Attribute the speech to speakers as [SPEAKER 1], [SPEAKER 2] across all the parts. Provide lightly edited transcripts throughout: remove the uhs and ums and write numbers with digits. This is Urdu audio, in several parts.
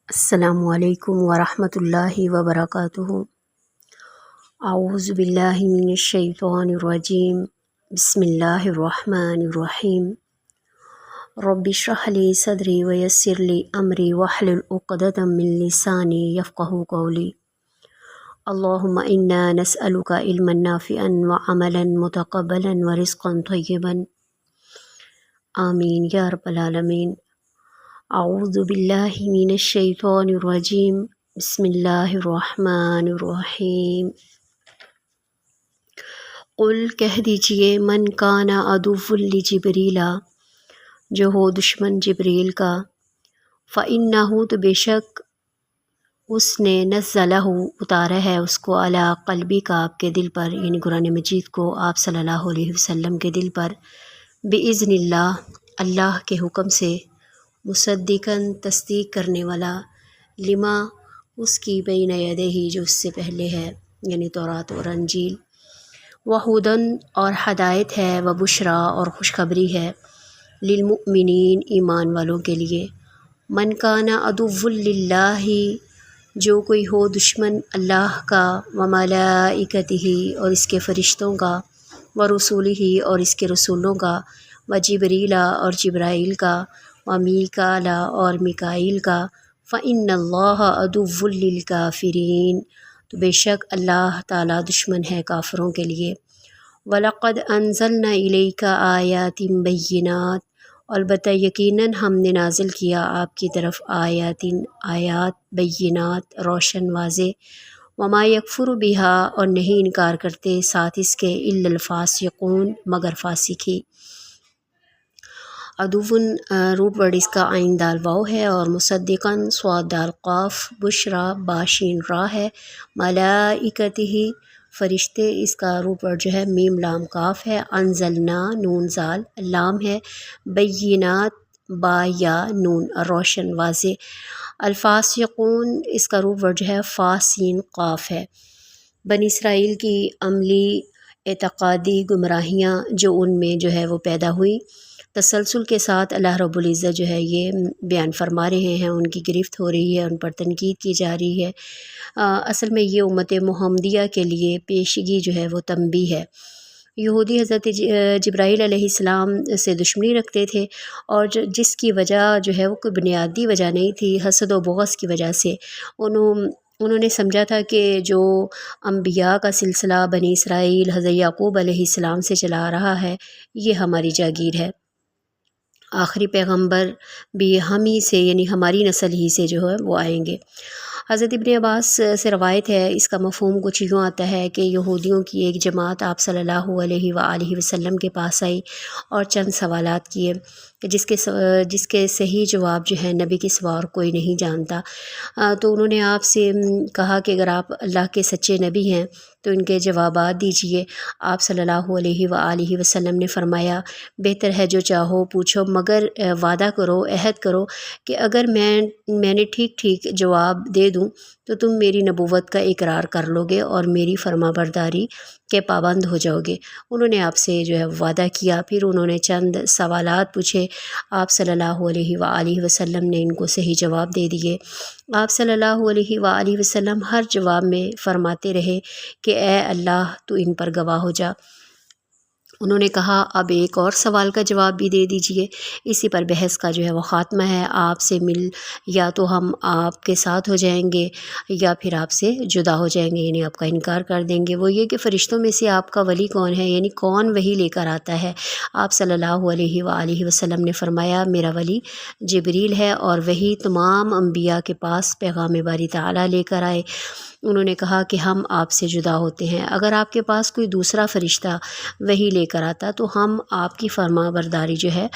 [SPEAKER 1] السلام علیکم ورحمۃ اللہ وبرکاتہ۔ اعوذ باللہ من الشیطان الرجیم، بسم اللہ الرحمن الرحیم۔ رب اشرح لی صدری ویسر لی امری واحلل عقدۃ من لسانی یفقہوا قولی۔ اللہم انا نسألک علما نافعا وعملا متقبلا ورزقا طیبا، آمین یا رب العالمین۔ اعوذ باللہ من الشیطان الرجیم، بسم اللہ الرحمن الرحیم۔ قل کہہ دیجئے، من کان عدو لجبریل، جو ہو دشمن جبریل کا، فإنہ تو بے شک اس نے نزلہ اتارا ہے اس کو، علی قلبک آپ کے دل پر، یعنی قرآن مجید کو آپ صلی اللہ علیہ وسلم کے دل پر، بإذن اللہ اللہ کے حکم سے، مصدقاً تصدیق کرنے والا، لما اس کی بین یدیہ جو اس سے پہلے ہے، یعنی تورات اور انجیل، وہدن اور ہدایت ہے، وبشریٰ اور خوشخبری ہے، للمؤمنین ایمان والوں کے لیے۔ من کان عدو للہ، جو کوئی ہو دشمن اللہ کا، وملائکتہ اور اس کے فرشتوں کا، ورسولہ اور اس کے رسولوں کا، وجبریل اور جبرائیل کا، ومیکال اور میکائیل کا، فإن اللہ عدو للکافرین، تو بے شک اللہ تعالیٰ دشمن ہے کافروں کے لیے۔ وَلَقَدْ أَنزَلْنَا إِلَيْكَ آيَاتٍ بَيِّنَاتٍ، البتہ یقیناً ہم نے نازل کیا آپ کی طرف آیات بینات، روشن واضح، وما یکفر بہا اور نہیں انکار کرتے ساتھ اس کے، الا الفاسقون مگر فاسق ہی۔ عدوٌ روٹ ورڈ اس کا عین دال واو ہے، اور مصدقاً صاد دال قاف، بشریٰ با شین را ہے، ملائکتہ فرشتے اس کا روٹ ورڈ جو ہے میم لام کاف ہے، انزلنا نون زال لام ہے، بینات با یا نون روشن واضح، الفاسقون اس کا روٹ ورڈ جو ہے فا سین قاف ہے۔ بنی اسرائیل کی عملی اعتقادی گمراہیاں جو ان میں جو ہے وہ پیدا ہوئی، تسلسل کے ساتھ اللہ رب العزت جو ہے یہ بیان فرما رہے ہیں، ان کی گرفت ہو رہی ہے، ان پر تنقید کی جا رہی ہے۔ اصل میں یہ امت محمدیہ کے لیے پیشگی جو ہے وہ تنبیہ ہے۔ یہودی حضرت جبرائیل علیہ السلام سے دشمنی رکھتے تھے، اور جس کی وجہ جو ہے وہ کوئی بنیادی وجہ نہیں تھی، حسد و بغض کی وجہ سے انہوں نے سمجھا تھا کہ جو انبیاء کا سلسلہ بنی اسرائیل حضرت یعقوب علیہ السلام سے چلا رہا ہے، یہ ہماری جاگیر ہے، آخری پیغمبر بھی ہم ہی سے، یعنی ہماری نسل ہی سے جو ہے وہ آئیں گے۔ حضرت ابن عباس سے روایت ہے، اس کا مفہوم کچھ یوں آتا ہے کہ یہودیوں کی ایک جماعت آپ صلی اللہ علیہ وآلہ وسلم کے پاس آئی اور چند سوالات کیے کہ جس کے صحیح جواب جو ہے نبی کے سوا اور کوئی نہیں جانتا۔ تو انہوں نے آپ سے کہا کہ اگر آپ اللہ کے سچے نبی ہیں تو ان کے جوابات دیجئے۔ آپ صلی اللہ علیہ وآلہ وسلم نے فرمایا، بہتر ہے جو چاہو پوچھو، مگر وعدہ کرو، عہد کرو کہ اگر میں نے ٹھیک ٹھیک جواب دے دوں تو تم میری نبوت کا اقرار کر لو گے اور میری فرما برداری کے پابند ہو جاؤ گے۔ انہوں نے آپ سے جو ہے وعدہ کیا، پھر انہوں نے چند سوالات پوچھے، آپ صلی اللہ علیہ وآلہ وسلم نے ان کو صحیح جواب دے دیے۔ آپ صلی اللہ علیہ وآلہ وسلم ہر جواب میں فرماتے رہے کہ اے اللہ تو ان پر گواہ ہو جا۔ انہوں نے کہا اب ایک اور سوال کا جواب بھی دے دیجئے، اسی پر بحث کا جو ہے وہ خاتمہ ہے۔ آپ سے مل یا تو ہم آپ کے ساتھ ہو جائیں گے یا پھر آپ سے جدا ہو جائیں گے، یعنی آپ کا انکار کر دیں گے۔ وہ یہ کہ فرشتوں میں سے آپ کا ولی کون ہے، یعنی کون وحی لے کر آتا ہے۔ آپ صلی اللہ علیہ وآلہ وسلم نے فرمایا میرا ولی جبریل ہے، اور وہی تمام انبیاء کے پاس پیغام باری تعالیٰ لے کر آئے۔ انہوں نے کہا کہ ہم آپ سے جدا ہوتے ہیں، اگر آپ کے پاس کوئی دوسرا فرشتہ وہی لے کر آتا تو ہم آپ کی فرما برداری جو ہے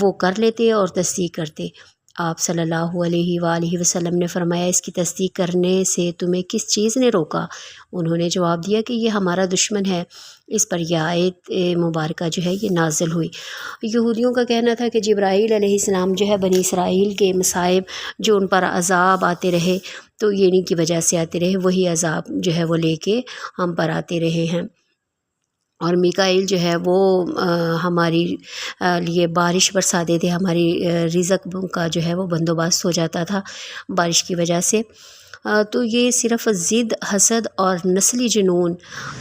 [SPEAKER 1] وہ کر لیتے اور تصدیق کرتے۔ آپ صلی اللہ علیہ وآلہ وسلم نے فرمایا اس کی تصدیق کرنے سے تمہیں کس چیز نے روکا؟ انہوں نے جواب دیا کہ یہ ہمارا دشمن ہے۔ اس پر یہ آیت مبارکہ جو ہے یہ نازل ہوئی۔ یہودیوں کا کہنا تھا کہ جبرائیل علیہ السلام جو ہے بنی اسرائیل کے مصائب جو ان پر عذاب آتے رہے تو یہ انہی کی وجہ سے آتے رہے، وہی عذاب جو ہے وہ لے کے ہم پر آتے رہے ہیں۔ اور میکائیل جو ہے وہ ہماری لیے بارش برساتے تھے، ہماری رزق کا جو ہے وہ بندوبست ہو جاتا تھا بارش کی وجہ سے۔ تو یہ صرف ضد، حسد اور نسلی جنون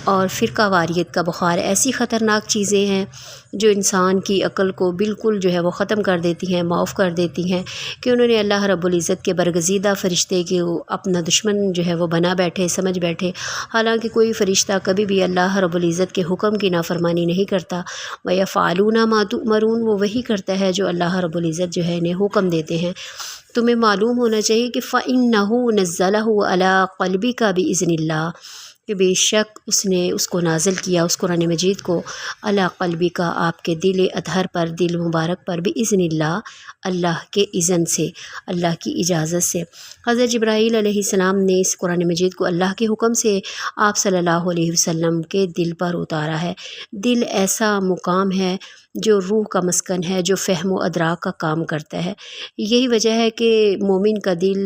[SPEAKER 1] اور فرقہ واریت کا بخار ایسی خطرناک چیزیں ہیں جو انسان کی عقل کو بالکل جو ہے وہ ختم کر دیتی ہیں، معاف کر دیتی ہیں، کہ انہوں نے اللہ رب العزت کے برگزیدہ فرشتے کے وہ اپنا دشمن جو ہے وہ بنا بیٹھے، سمجھ بیٹھے، حالانکہ کوئی فرشتہ کبھی بھی اللہ رب العزت کے حکم کی نافرمانی نہیں کرتا۔ وَيَفْعَلُونَ مَا تُؤْمَرُونَ، وہ وہی کرتا ہے جو اللہ رب العزت جو ہے انہیں حکم دیتے ہیں۔ تمہیں معلوم ہونا چاہیے کہ فَإِنَّهُ نَزَّلَهُ عَلَىٰ قَلْبِكَ بِإِذْنِ اللَّهِ، کہ بے شک اس نے اس کو نازل کیا، اس قرآن مجید کو، علی قلبی کا، آپ کے دل اطہر پر، دل مبارک پر، بِإِذْنِ اللہ، اللہ کے اذن سے، اللہ کی اجازت سے۔ حضرت جبرائیل علیہ السلام نے اس قرآن مجید کو اللہ کے حکم سے آپ صلی اللہ علیہ وسلم کے دل پر اتارا ہے۔ دل ایسا مقام ہے جو روح کا مسکن ہے، جو فہم و ادراک کا کام کرتا ہے۔ یہی وجہ ہے کہ مومن کا دل،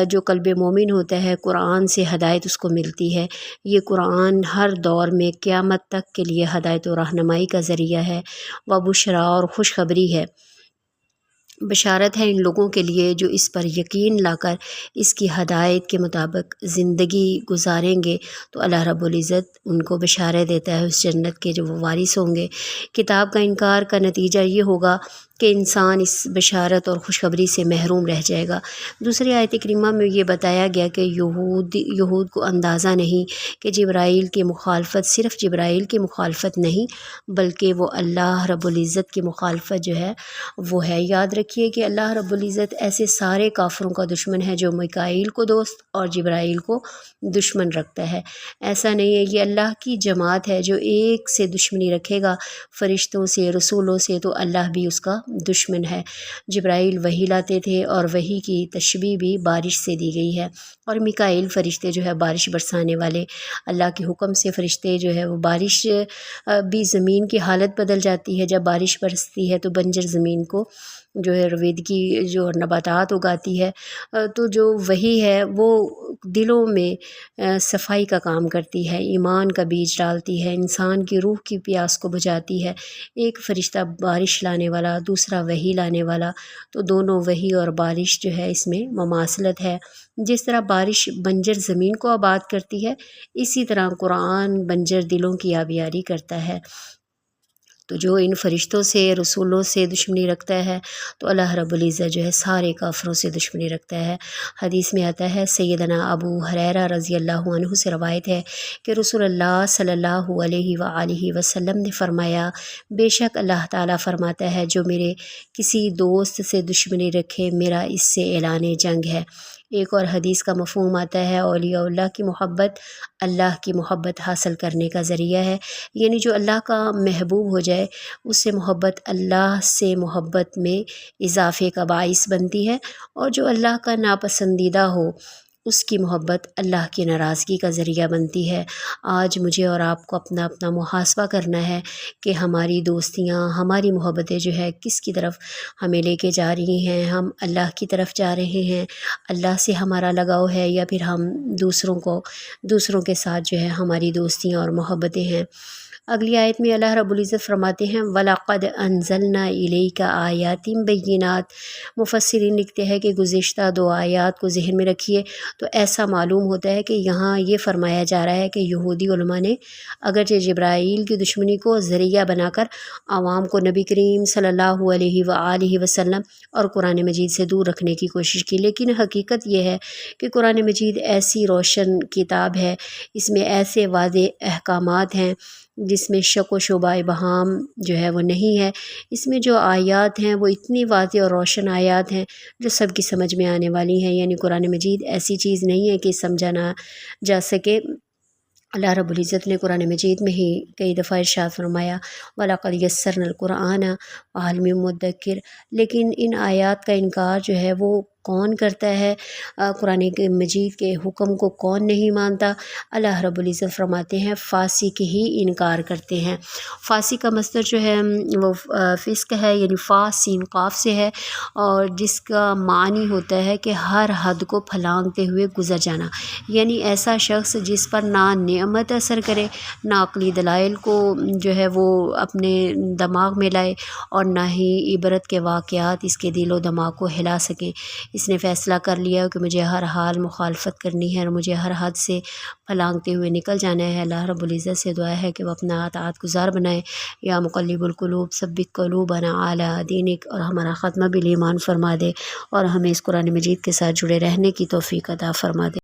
[SPEAKER 1] جو قلب مومن ہوتا ہے، قرآن سے ہدایت اس کو ملتی ہے۔ یہ قرآن ہر دور میں قیامت تک کے لیے ہدایت و رہنمائی کا ذریعہ ہے، و بشرا، اور خوشخبری ہے، بشارت ہے ان لوگوں کے لیے جو اس پر یقین لا کر اس کی ہدایت کے مطابق زندگی گزاریں گے، تو اللہ رب العزت ان کو بشارت دیتا ہے اس جنت کے جو وہ وارث ہوں گے۔ کتاب کا انکار کا نتیجہ یہ ہوگا کہ انسان اس بشارت اور خوشخبری سے محروم رہ جائے گا۔ دوسری آیت کریمہ میں یہ بتایا گیا کہ یہود کو اندازہ نہیں کہ جبرائیل کی مخالفت صرف جبرائیل کی مخالفت نہیں، بلکہ وہ اللہ رب العزت کی مخالفت جو ہے وہ ہے۔ یاد رکھیے کہ اللہ رب العزت ایسے سارے کافروں کا دشمن ہے جو میکائیل کو دوست اور جبرائیل کو دشمن رکھتا ہے۔ ایسا نہیں ہے، یہ اللہ کی جماعت ہے، جو ایک سے دشمنی رکھے گا فرشتوں سے، رسولوں سے، تو اللہ بھی اس کا دشمن ہے۔ جبرائیل وحی لاتے تھے، اور وحی کی تشبیہ بھی بارش سے دی گئی ہے، اور میکائیل فرشتے جو ہے بارش برسانے والے، اللہ کے حکم سے فرشتے جو ہے وہ بارش بھی، زمین کی حالت بدل جاتی ہے جب بارش برستی ہے، تو بنجر زمین کو جو ہے رویدگی، جو نباتات اگاتی ہے۔ تو جو وحی ہے وہ دلوں میں صفائی کا کام کرتی ہے، ایمان کا بیج ڈالتی ہے، انسان کی روح کی پیاس کو بجھاتی ہے۔ ایک فرشتہ بارش لانے والا، دوسرا وحی لانے والا، تو دونوں وحی اور بارش جو ہے اس میں مماثلت ہے۔ جس طرح بارش بنجر زمین کو آباد کرتی ہے، اسی طرح قرآن بنجر دلوں کی آبیاری کرتا ہے۔ تو جو ان فرشتوں سے، رسولوں سے دشمنی رکھتا ہے، تو اللہ رب العزت جو ہے سارے کافروں سے دشمنی رکھتا ہے۔ حدیث میں آتا ہے، سیدنا ابو ہریرہ رضی اللہ عنہ سے روایت ہے کہ رسول اللہ صلی اللہ علیہ وآلہ وسلم نے فرمایا، بے شک اللہ تعالیٰ فرماتا ہے، جو میرے کسی دوست سے دشمنی رکھے، میرا اس سے اعلان جنگ ہے۔ ایک اور حدیث کا مفہوم آتا ہے، اولیاء اللہ کی محبت اللہ کی محبت حاصل کرنے کا ذریعہ ہے، یعنی جو اللہ کا محبوب ہو جائے، اس سے محبت اللہ سے محبت میں اضافے کا باعث بنتی ہے، اور جو اللہ کا ناپسندیدہ ہو، اس کی محبت اللہ کی ناراضگی کا ذریعہ بنتی ہے۔ آج مجھے اور آپ کو اپنا اپنا محاسبہ کرنا ہے کہ ہماری دوستیاں، ہماری محبتیں جو ہے کس کی طرف ہمیں لے کے جا رہی ہیں۔ ہم اللہ کی طرف جا رہے ہیں، اللہ سے ہمارا لگاؤ ہے، یا پھر ہم دوسروں کے ساتھ جو ہے ہماری دوستیاں اور محبتیں ہیں۔ اگلی آیت میں اللہ رب العزت فرماتے ہیں، وَلَقَدْ أَنزَلْنَا إِلَيْكَ آيَاتٍ بَيِّنَاتٍ۔ مفسرین لکھتے ہیں کہ گزشتہ دو آیات کو ذہن میں رکھیے تو ایسا معلوم ہوتا ہے کہ یہاں یہ فرمایا جا رہا ہے کہ یہودی علماء نے اگرچہ جبرائیل کی دشمنی کو ذریعہ بنا کر عوام کو نبی کریم صلی اللہ علیہ وآلہ وسلم اور قرآن مجید سے دور رکھنے کی کوشش کی، لیکن حقیقت یہ ہے کہ قرآن مجید ایسی روشن کتاب ہے، اس میں ایسے واضح احکامات ہیں جس میں شک و شبہ ابہام جو ہے وہ نہیں ہے۔ اس میں جو آیات ہیں وہ اتنی واضح اور روشن آیات ہیں جو سب کی سمجھ میں آنے والی ہیں، یعنی قرآن مجید ایسی چیز نہیں ہے کہ سمجھا نہ جا سکے۔ اللہ رب العزت نے قرآن مجید میں ہی کئی دفعہ ارشاد فرمایا، وَلَقَدْ يَسَّرْنَا الْقُرْآنَ فَهَلْ مِن مُّدَّكِرٍ، لیکن ان آیات کا انکار جو ہے وہ کون کرتا ہے، قرآن مجید کے حکم کو کون نہیں مانتا۔ اللہ رب العزت فرماتے ہیں فاسق ہی انکار کرتے ہیں۔ فاسق کا مصدر جو ہے وہ فسق ہے، یعنی فا سین قاف سے ہے، اور جس کا معنی ہوتا ہے کہ ہر حد کو پھلانگتے ہوئے گزر جانا، یعنی ایسا شخص جس پر نہ نعمت اثر کرے، نہ عقلی دلائل کو جو ہے وہ اپنے دماغ میں لائے، اور نہ ہی عبرت کے واقعات اس کے دل و دماغ کو ہلا سکیں۔ اس نے فیصلہ کر لیا کہ مجھے ہر حال مخالفت کرنی ہے اور مجھے ہر حد سے پھلانگتے ہوئے نکل جانا ہے۔ اللہ رب العزت سے دعا ہے کہ وہ اپنا اطاعت گزار بنائے۔ یا مقلب القلوب ثبت قلوبنا علی دینک، اور ہمارا خاتمہ بالایمان فرما دے، اور ہمیں اس قرآن مجید کے ساتھ جڑے رہنے کی توفیق عطا فرما دے۔